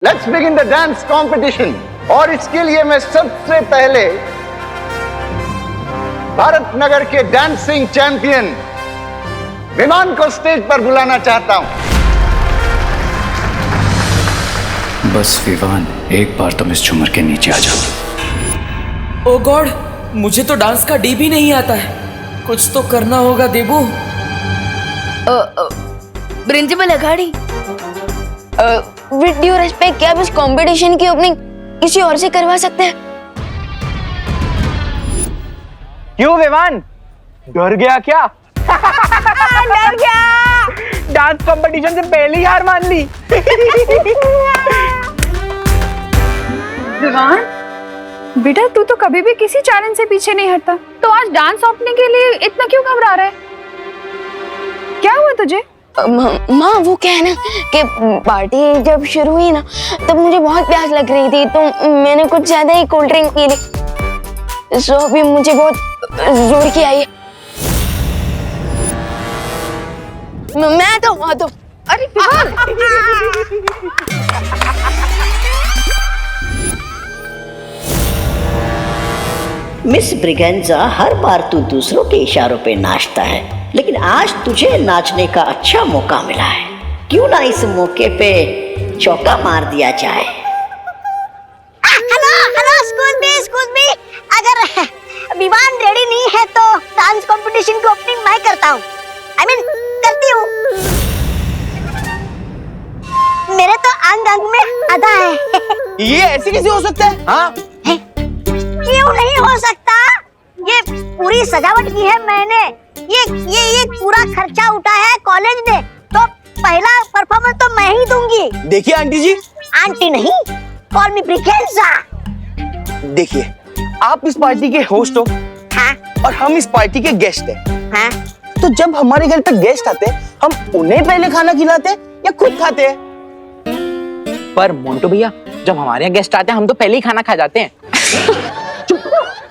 Let's begin the dance competition. और इसके लिए मैं सबसे पहले भारत नगर के डांसिंग चैंपियन विमान को स्टेज पर बुलाना चाहता हूं। बस विवान, एक बार तुम इस झूमर के नीचे आ जाओ। ओ गॉड, मुझे तो डांस का डी भी नहीं आता है। कुछ तो करना होगा Debu. Principal Aghadi, with due respect, क्या आप इस कंपटीशन की ओपनिंग किसी और से करवा सकते हैं? क्यों विवान, डर गया क्या? डर गया। डांस कंपटीशन से पहले ही हार मान ली। विवान बेटा, तू तो कभी भी किसी चैलेंज से पीछे नहीं हटता, तो आज डांस ओपनिंग के लिए इतना क्यों घबरा रहा है? क्या हुआ तुझे? माँ, वो क्या है ना कि पार्टी जब शुरू हुई ना तब मुझे बहुत प्यास लग रही थी, तो मैंने कुछ ज्यादा ही कोल्ड ड्रिंक पी ली। सो अभी मुझे बहुत जोर की आई है। मैं तो अरे विवान! मिस ब्रिगेंजा, हर बार तू दूसरों के इशारों पे नाचता है, लेकिन आज तुझे नाचने का अच्छा मौका मिला है। क्यों ना इस मौके पे चौका मार दिया जाए। हेलो, एक्सक्यूज मी, अगर विवान रेडी नहीं है तो डांस कंपटीशन की ओपनिंग मैं करता हूँ। करती हूँ। मेरे तो अंग अंग में अदा है। ये ऐसे कैसे हो सकता है? हाँ, क्यों नहीं हो सकता? ये पूरी सजावट की है मैंने। ये पूरा खर्चा उठा है कॉलेज ने, तो पहला परफॉर्मेंस तो मैं ही दूंगी। देखिए आंटी जी। आंटी नहीं, कॉल मी ब्रिगेंजा। देखिए, आप इस पार्टी के होस्ट हो। हाँ? और हम इस पार्टी के गेस्ट हैं। हाँ? तो जब हमारे घर पे गेस्ट आते हैं, हम उन्हें पहले खाना खिलाते हैं या खुद खाते हैं? पर मोंटू भैया, जब हमारे यहाँ गेस्ट आते हैं हम तो पहले ही खाना खा जाते हैं।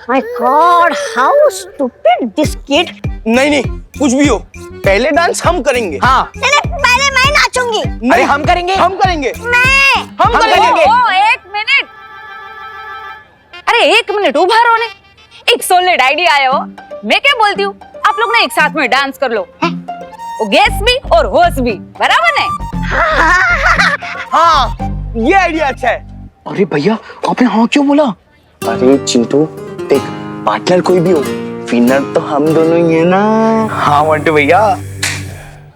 My God, how stupid this kid! नहीं, कुछ भी हो, पहले डांस हम करेंगे। हाँ, नहीं, पहले मैं नाचूंगी। अरे हम करेंगे। मैं। हम करेंगे। एक मिनट, अरे एक मिनट, उभा रहो ने। एक सॉलिड आइडिया आया हो। मैं क्या बोलती हूँ, आप लोग ना एक साथ में डांस कर लो। वो गेस्ट भी और होस्ट भी, बराबर है? हाँ, ये आइडिया अच्छा है। अरे भैया, आपने हाँ क्यों बोला? अरे चिंटू देख, पार्टनर कोई भी हो, विनर तो हम दोनों ही है ना। हाँ मोंटू भैया।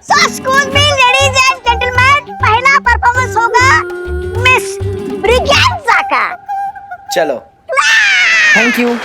So excuse me, ladies and gentlemen, पहला परफॉर्मेंस होगा मिस ब्रिगेंजा का। चलो, थैंक यू।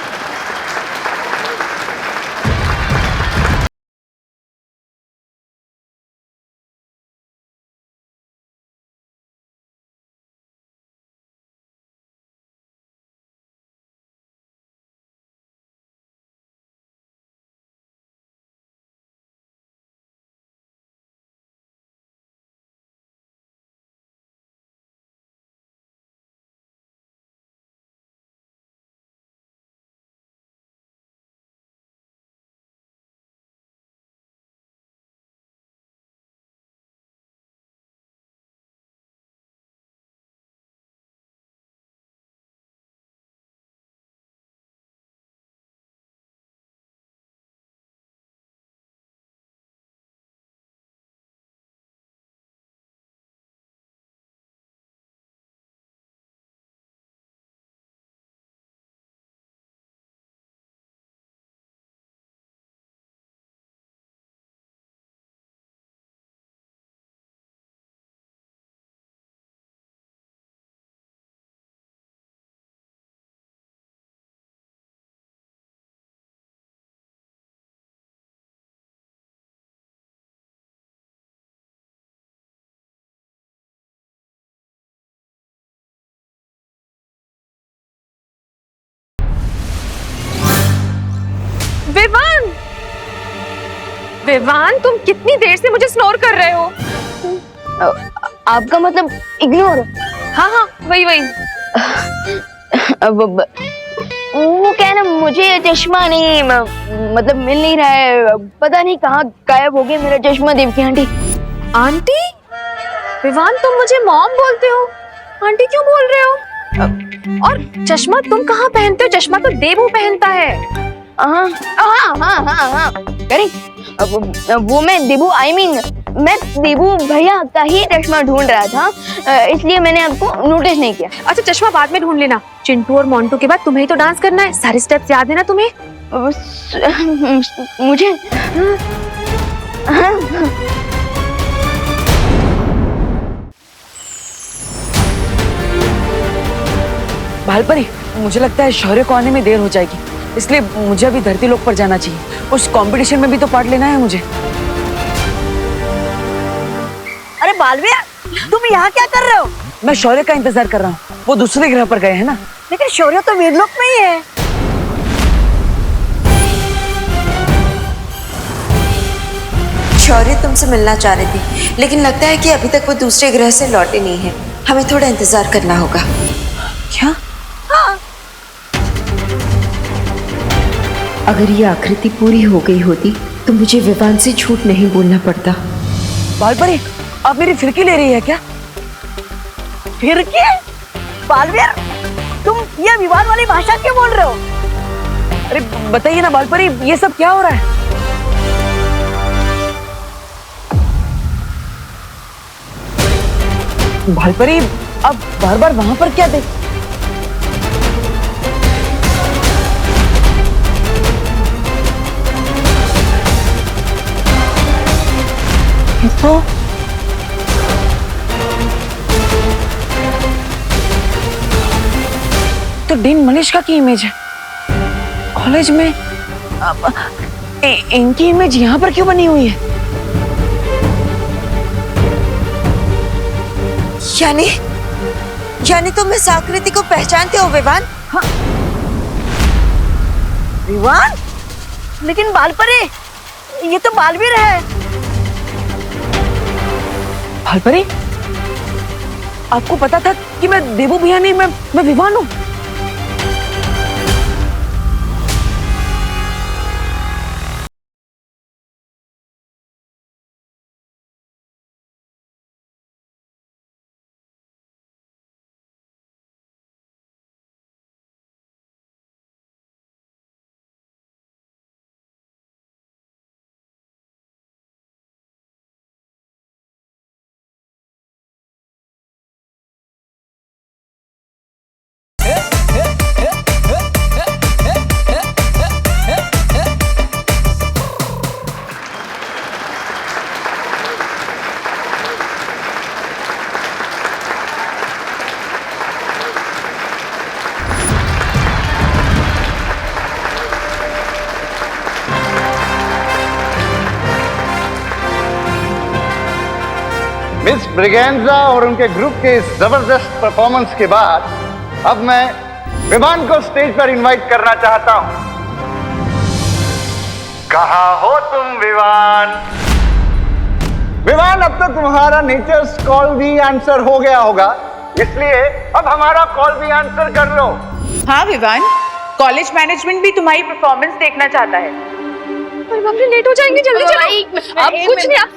विवान, तुम कितनी देर से मुझे स्नोर कर रहे हो? आपका मतलब इग्नोर? हाँ, वही। वो क्या है ना, मुझे चश्मा नहीं मतलब मिल नहीं रहा है। पता नहीं कहाँ गायब हो गया मेरा चश्मा। देवकी आंटी। आंटी? विवान, तुम मुझे मॉम बोलते हो? आंटी क्यों बोल रहे हो? और चश्मा तुम कहाँ पहनते हो? चश्मा तो देवू पहनता है। हाँ हाँ हाँ हाँ हाँ करें। वो मैं देबू मैं देबू भैया का ही चश्मा ढूंढ रहा था, इसलिए मैंने आपको नोटिस नहीं किया। अच्छा चश्मा बाद में ढूंढ लेना। चिंटू और मोंटू के बाद तुम्हें ही तो डांस करना है, सारे स्टेप्स याद है ना तुम्हें? मुझे हाँ। भालपरी, मुझे लगता है शौर्य को आने में देर हो जाएगी, इसलिए मुझे अभी धरती लोक पर जाना चाहिए। उस कंपटीशन में भी तो पार्ट लेना है मुझे। अरे बालवीर, तुम यहाँ क्या कर रहे हो? मैं शौर्य का इंतजार कर रहा हूँ, वो दूसरे ग्रह पर गए हैं ना। लेकिन शौर्य तो वीरलोक में ही है। शौर्य तुमसे मिलना चाह रही थी, लेकिन लगता है कि अभी तक वो दूसरे ग्रह से लौटे नहीं है। हमें थोड़ा इंतजार करना होगा। क्या? हाँ। अगर ये आकृति पूरी हो गई होती तो मुझे विवान से झूठ नहीं बोलना पड़ता। भालपरी, आप मेरी फिरकी ले रही है क्या? फिरकी? बालवीर, तुम ये विवाद वाली भाषा क्यों बोल रहे हो? अरे बताइए ना भालपरी, ये सब क्या हो रहा है? भालपरी, अब बार बार वहां पर क्या देख? तो डीन मनीषा की इमेज है कॉलेज में। इनकी इमेज यहाँ पर क्यों बनी हुई है? यानी तुम इस आकृति को पहचानते हो विवान? हाँ। विवान? लेकिन बालपरी, ये तो बालवीर है। भालपरी, आपको पता था कि मैं देवू भैया नहीं, मैं विवान हूँ। मिस ब्रिगेंजा और उनके ग्रुप के इस जबरदस्त परफॉर्मेंस के बाद अब मैं विवान को स्टेज पर इनवाइट करना चाहता हूं। कहाँ हो तुम विवान? विवान, अब तो तुम्हारा नेचर्स कॉल भी आंसर हो गया होगा, इसलिए अब हमारा कॉल भी आंसर कर लो। हाँ विवान, कॉलेज मैनेजमेंट भी तुम्हारी परफॉर्मेंस देखना चाहता है। अरे बाप रे, लेट हो जाएंगे, जल्दी चलो। अब कुछ नहीं, आप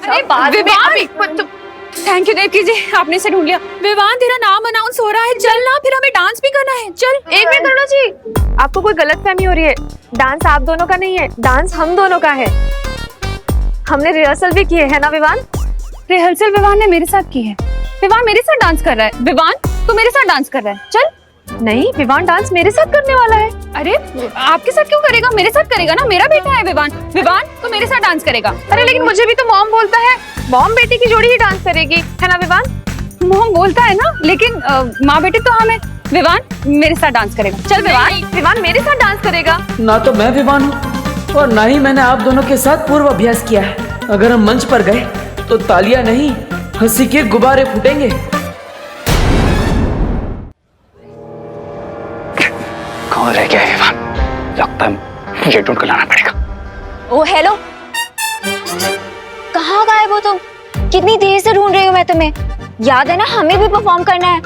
विवान, थैंक यू देवकी जी, आपने इसे ढूंढ लिया। विवान, तेरा नाम अनाउंस हो रहा है, चल ना, फिर हमें डांस भी करना है। चल। एक मिनट करुणा जी, आपको कोई गलतफहमी हो रही है। डांस आप दोनों का नहीं है, डांस हम दोनों का है। हमने रिहर्सल भी किए है ना विवान? रिहर्सल विवान ने मेरे साथ की है। विवान मेरे साथ डांस कर रहा है। विवान, तू मेरे साथ डांस कर रहा है। चल। नहीं, विवान डांस मेरे साथ करने वाला है। अरे आपके साथ क्यों करेगा? मेरे साथ करेगा ना, मेरा बेटा है विवान। विवान, तो मेरे साथ डांस करेगा। अरे लेकिन मुझे भी तो मॉम बोलता है, मॉम बेटी की जोड़ी ही डांस करेगी, है ना विवान? मॉम बोलता है ना, लेकिन माँ बेटी तो हम है। विवान मेरे साथ डांस करेगा। चल विवान, विवान मेरे साथ डांस करेगा। ना तो मैं विवान हूँ और ना ही मैंने आप दोनों के साथ पूर्व अभ्यास किया है। अगर हम मंच पर गए तो तालियां नहीं, हंसी के गुब्बारे फूटेंगे। कौन रह गया है विवान? लगता है ये ढूंढ कर लाना पड़ेगा। ओ हेलो, कहाँ गायब हो तुम? कितनी देर से ढूंढ रही हूँ मैं तुम्हें। याद है ना, हमें भी परफॉर्म करना है।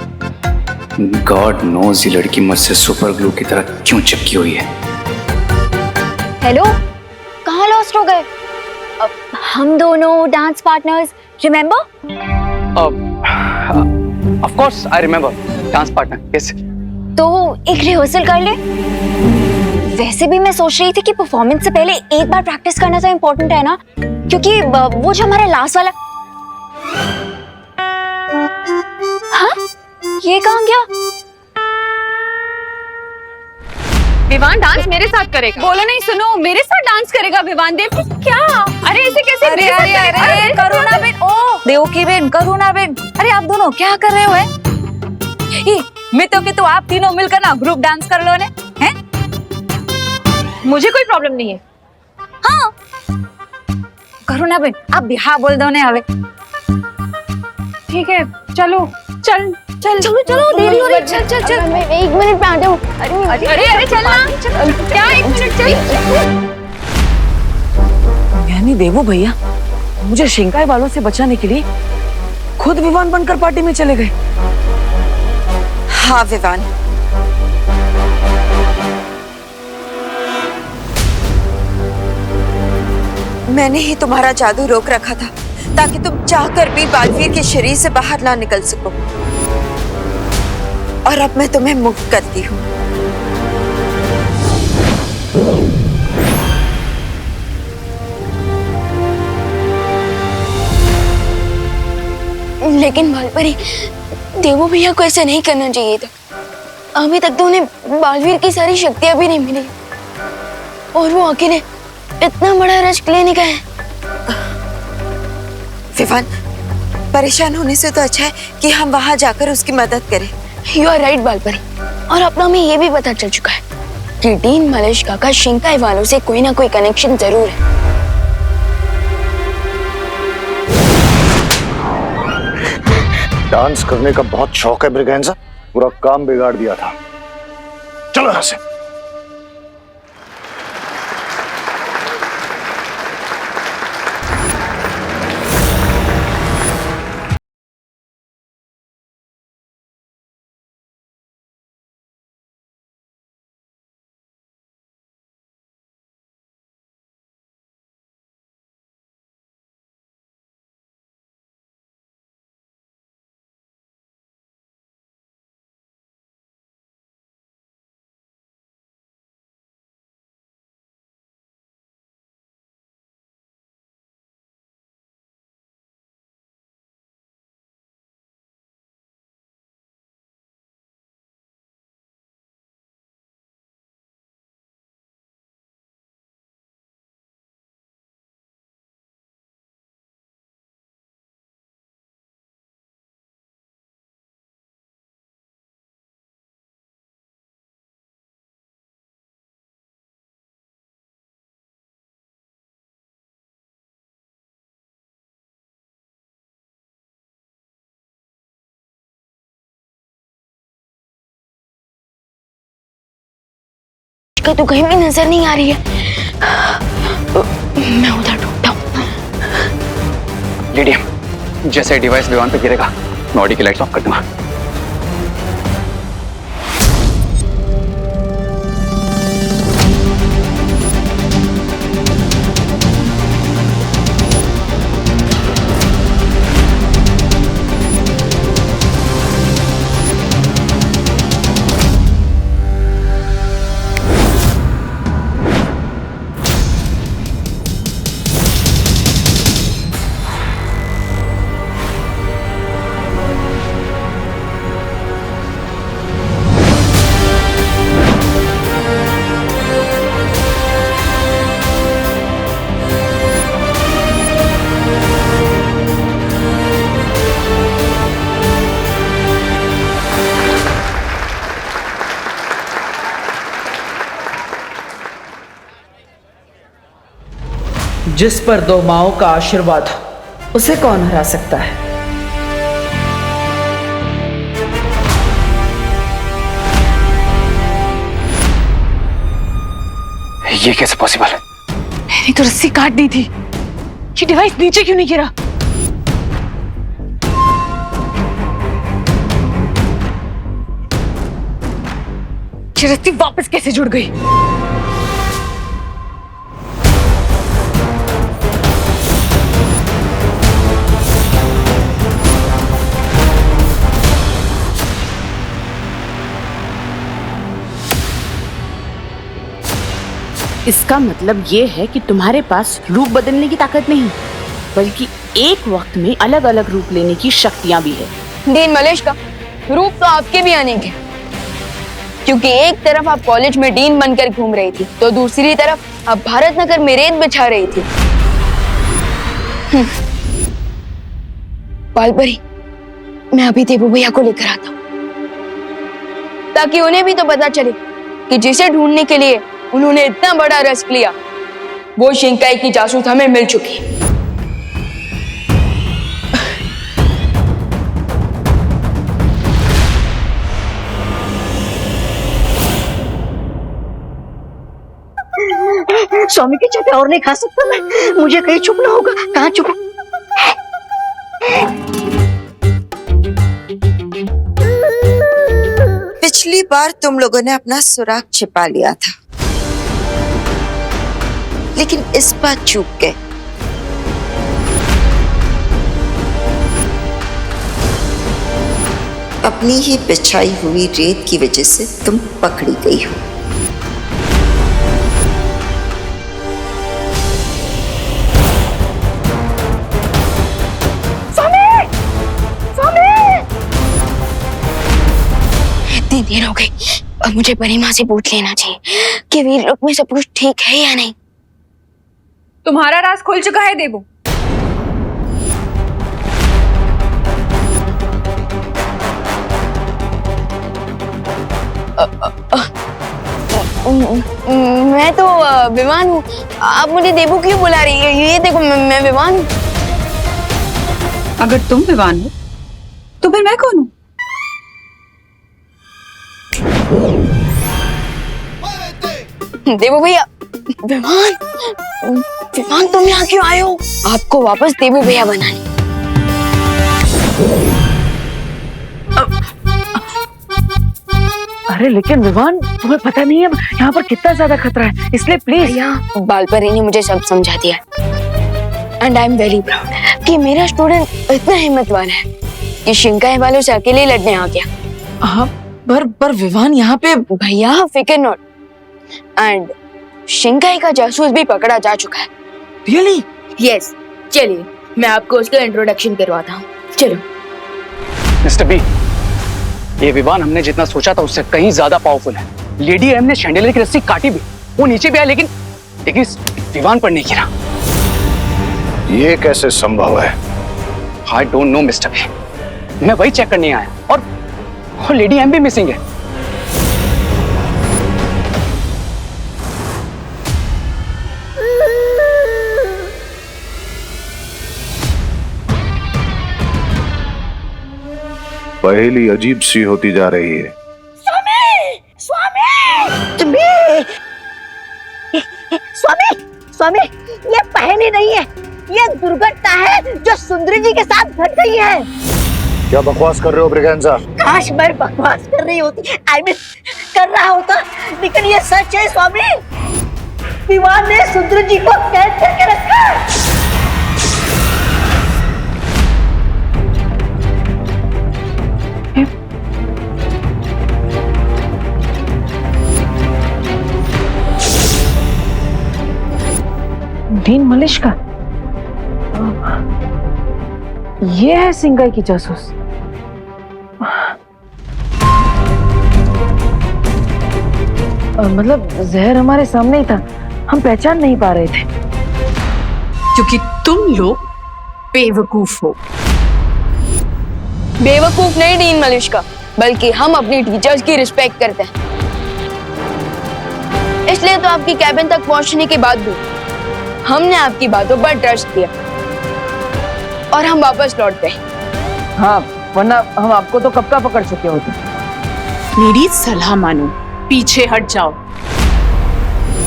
गॉड नोज ये लड़की मुझसे सुपर ग्लू की तरह क्यों चिपकी हुई है। हेलो, कहाँ लॉस्ट हो गए? हम दोनों dance partners, remember? Of course I remember, dance partner. Yes. तो एक रिहर्सल कर ले। वैसे भी मैं सोच रही थी कि परफॉर्मेंस से पहले एक बार प्रैक्टिस करना तो इम्पोर्टेंट है ना, क्योंकि वो जो हमारा लास्ट वाला। हाँ, ये कहाँ गया? विवान डांस मेरे साथ करेगा। बोलो नहीं, सुनो, मेरे साथ डांस करेगा विवान। देव क्या? अरे ऐसे कैसे? अरे अरे अरे करुणा बेन, ओ देवकी बेन, करुणा बेन, अरे आप दोनों क्या कर रहे हो? मैं तो कि तो आप तीनों मिलकर ना ग्रुप डांस कर लो ने, हैं? मुझे कोई प्रॉब्लम नहीं है। हाँ करुणा बेन, आप भी हाँ बोल दो ने हवे। ठीक है, चलो चल चल चलो चलो, देरी हो रही, चल चल चल। मैं 1 मिनट में आ जाऊँ। अरे अरे चलना, क्या 1 मिनट? चल। यानी देवू भैया मुझे शिंकाई वालों से बचाने के लिए खुद विवान बनकर पार्टी में चले गए। हाँ विवान, मैंने ही तुम्हारा जादू रोक रखा था ताकि तुम चाहकर भी बालवीर के शरीर से बाहर ना निकल सको, और अब मैं तुम्हें मुक्त करती हूँ। लेकिन बालपरी, देवू भैया को ऐसा नहीं करना चाहिए था। अभी तक तो उन्हें बालवीर की सारी शक्तियां भी नहीं मिली, और वो अकेले इतना बड़ा रश्क लेने का है। विवान, परेशान होने से तो अच्छा है कि हम वहां जाकर उसकी मदद करें। यू आर राइट बालपरी, और अब हमें ये भी पता चल चुका है कि डीन मलेशिका का शिंकाई वालों से कोई ना कोई कनेक्शन जरूर है। डांस करने का बहुत शौक है ब्रिगेंजा, पूरा काम बिगाड़ दिया था। चलो यहां से। तो कहीं भी नजर नहीं आ रही है। मैं उधर ढूंढता हूँ। लिडियम, जैसे डिवाइस विमान पे गिरेगा मैं ऑडी की लाइट्स ऑफ कर दूंगा। जिस पर दो माओं का आशीर्वाद हो, उसे कौन हरा सकता है? ये कैसे पॉसिबल है? मैंने तो रस्सी काट दी थी। ये डिवाइस नीचे क्यों नहीं गिरा? ये रस्सी वापस कैसे जुड़ गई? इसका मतलब ये है कि तुम्हारे पास रूप बदलने की ताकत नहीं, बल्कि एक वक्त में अलग अलग रूप लेने की शक्तियां भी है। डीन मलेश का रूप तो आपके भी अनेक है, क्योंकि एक तरफ आप कॉलेज में डीन बनकर घूम रही थी, तो दूसरी तरफ आप भारत नगर में रेत बिछा रही थी। बालपरी, मैं अभी देवू भैया को लेकर आता हूँ, ताकि उन्हें भी तो पता चले कि जिसे ढूंढने के लिए उन्होंने इतना बड़ा रिस्क लिया, वो शिंकाई की जासूस हमें मिल चुकी है। स्वामी की जगह और नहीं खा सकता मैं, मुझे कहीं छुपना होगा। कहाँ छुपू? पिछली बार तुम लोगों ने अपना सुराग छिपा लिया था, लेकिन इस बार चूक गए। अपनी ही बिछाई हुई रेत की वजह से तुम पकड़ी गई हो। इतनी देर हो गई, अब मुझे परी माँ से पूछ लेना चाहिए कि वीर लोक में सब कुछ ठीक है या नहीं। तुम्हारा राज खुल चुका है देवू। मैं तो विवान हूँ, आप मुझे देवू क्यों बुला रही है? ये देखो, मैं विवान हूँ। अगर तुम विवान हो तो फिर मैं कौन हूँ? देवू भैया, विवान विवान तुम यहाँ क्यों आए हो? आपको वापस देवू भैया बनाने। अरे लेकिन विवान, तुम्हें पता नहीं है यहाँ पर कितना ज्यादा खतरा है, इसलिए प्लीज। बालपरी ने मुझे सब समझा दिया, and I am very proud कि मेरा स्टूडेंट इतना हिम्मतवान है कि शिंकाई वालों से अकेले लड़ने आ गया। हाँ, पर विवान यहाँ पे। भैया फिकर नॉट, एंड शिंकाई का जासूस भी पकड़ा जा चुका है। रियली? यस, चलिए मैं आपको उसका इंट्रोडक्शन करवाता हूँ। चलो। मिस्टर बी, ये विवान हमने जितना सोचा था उससे कहीं ज्यादा पावरफुल है। लेडी एम ने शैंडेलियर की रस्सी काटी भी, वो नीचे भी आया, लेकिन इस विवान पर नहीं गिरा। ये कैसे संभव है? I don't know mister B, मैं वही चेक करने आया, और लेडी एम भी मिसिंग है। पहेली अजीब सी होती जा रही है। स्वामी, स्वामी, स्वामी, स्वामी, ये पहेली नहीं है, ये दुर्घटना है जो सुंदरी जी के साथ घट गई है। क्या बकवास कर रहे हो ब्रिगेंजा? काश मैं बकवास कर रही होती, आई मीन कर रहा होता, लेकिन ये सच है स्वामी। विवान ने सुंदरी जी को कैद करके रखा है। डीन मलिश का ये है सिंगाई की जासूस। मतलब जहर हमारे सामने ही था, हम पहचान नहीं पा रहे थे। क्योंकि तुम लोग बेवकूफ हो। बेवकूफ नहीं डीन मलिश का, बल्कि हम अपनी टीचर्स की रिस्पेक्ट करते हैं। इसलिए तो आपकी कैबिन तक पहुंचने के बाद भी हमने आपकी बातों पर ट्रस्ट किया और हम वापस लौट गए। हाँ, वरना हम आपको तो कब का पकड़ चुके होते। मेरी सलाह मानो, पीछे हट जाओ,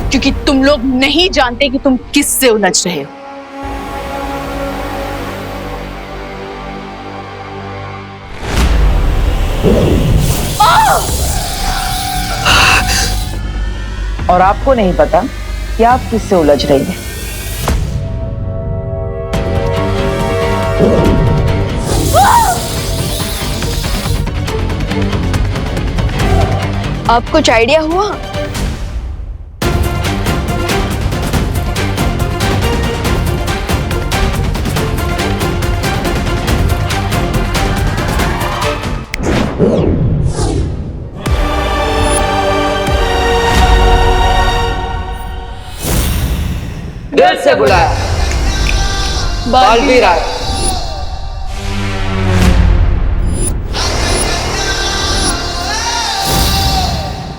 क्योंकि तुम लोग नहीं जानते कि तुम किससे उलझ रहे हो। और आपको नहीं पता कि आप किससे उलझ रही हैं। आपको कुछ आइडिया हुआ? दिल से बुलाया बालवीर आए।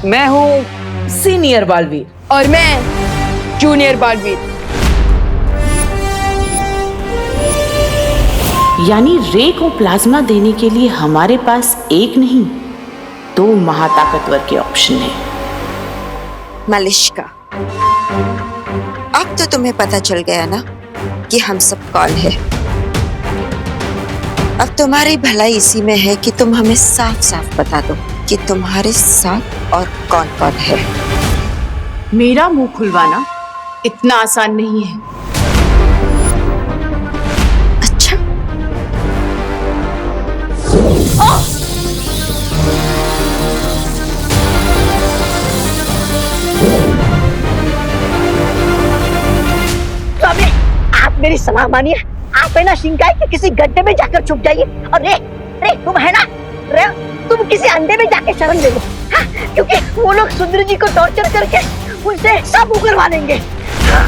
मैं हूँ सीनियर बालवीर। और मैं जूनियर बालवीर। यानी रे को प्लाज्मा देने के लिए हमारे पास एक नहीं 2 महाताकतवर के ऑप्शन है। मालिश्का, अब तो तुम्हें पता चल गया ना कि हम सब कौन है। अब तुम्हारी भलाई इसी में है कि तुम हमें साफ साफ बता दो कि तुम्हारे साथ और कौन कौन है। मेरा मुंह खुलवाना इतना आसान नहीं है। अच्छा, तो अभी आप मेरी सलाह मानिए, आप है ना शिंकाई के किसी गड्ढे में जाकर छुप जाइए। और रे तुम है ना रे, तुम किसी अंडे में जाके शरण ले लो। हाँ, क्योंकि वो लोग सुंदर जी को टॉर्चर करके उनसे सब उगलवा लेंगे। हाँ,